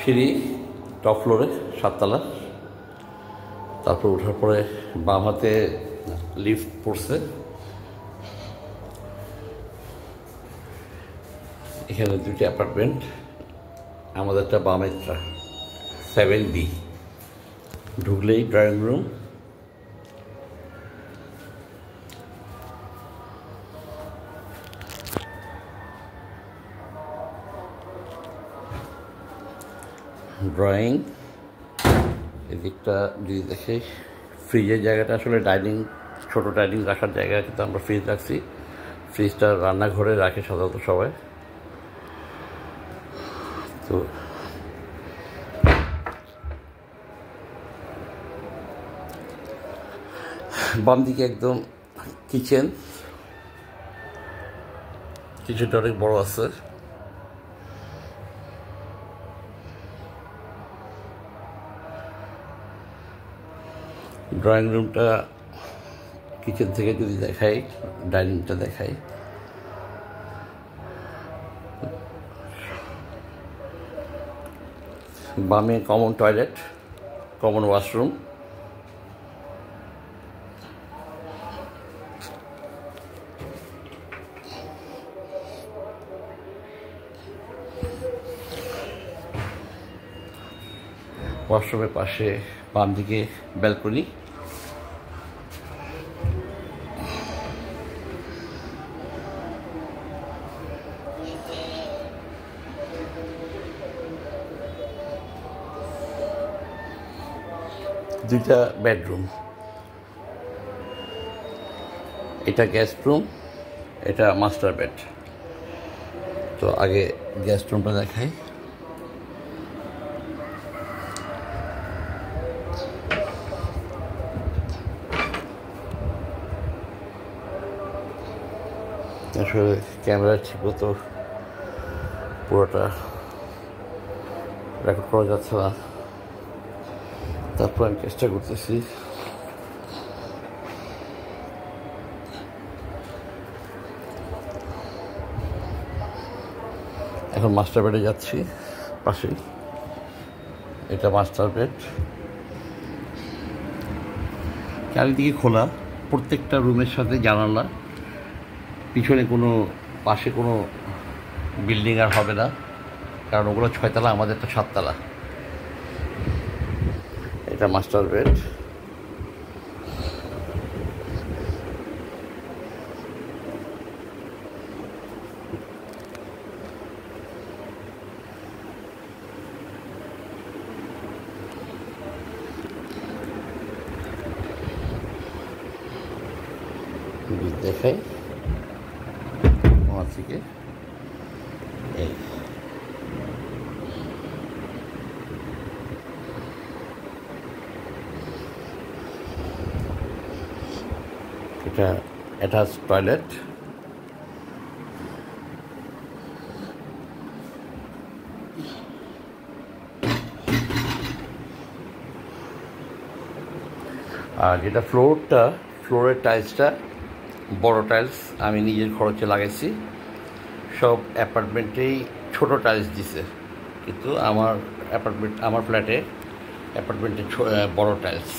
সিঁড়ি টপ ফ্লোরে 7 তলা। তারপর ওঠার পরে বাম হাতে লিফট পড়ছে। এখানে 2টি অ্যাপার্টমেন্ট, আমাদেরটা বামেরটা 7B। ঢুকলেই ড্রয়িং রুম, ড্রয়িং। এদিকটা যদি দেখে ফ্রিজের জায়গাটা আসলে ডাইনিং, ছোট ডাইনিং রাখার জায়গা, কিন্তু আমরা ফ্রিজ রাখছি। ফ্রিজটা রান্নাঘরে রাখে সাধারণত সবাই। তো বাম দিকে একদম কিচেন, কিচেনটা অনেক বড় আছে। ড্রয়িং রুমটা কিচেন থেকে যদি দেখাই, ডাইনিংটা দেখাই, বামে কমন টয়লেট, কমন ওয়াশরুম। ওয়াশরুমের পাশে বাম দিকে ব্যালকনি। দুইটা বেডরুম, এটা গেস্ট রুম, এটা মাস্টার বেড। তো আগে গেস্ট রুমটা দেখাই। আসলে ক্যামেরা ঠিক মতো পুরোটা রেকর্ড করা যাচ্ছে না, তারপর আমি চেষ্টা করতেছি। এখন মাস্টার বেডে যাচ্ছি, পাশেই এটা মাস্টার বেড। চারিদিকে খোলা, প্রত্যেকটা রুমের সাথে জানালা। পিছনে কোনো, পাশে কোনো বিল্ডিং আর হবে না, কারণ ওগুলো 6 তলা, আমাদেরটা 7 তলা। এটা মাস্টার বেড। দেখাই ওখান থেকে এই এটা অ্যাটাচ টয়লেট। আর যেটা ফ্লোরের টাইলসটা বড় টাইলস, আমি নিজের খরচে লাগাইছি। সব অ্যাপার্টমেন্টেই ছোট টাইলস দিছে, কিন্তু আমার ফ্ল্যাটে অ্যাপার্টমেন্টে বড় টাইলস।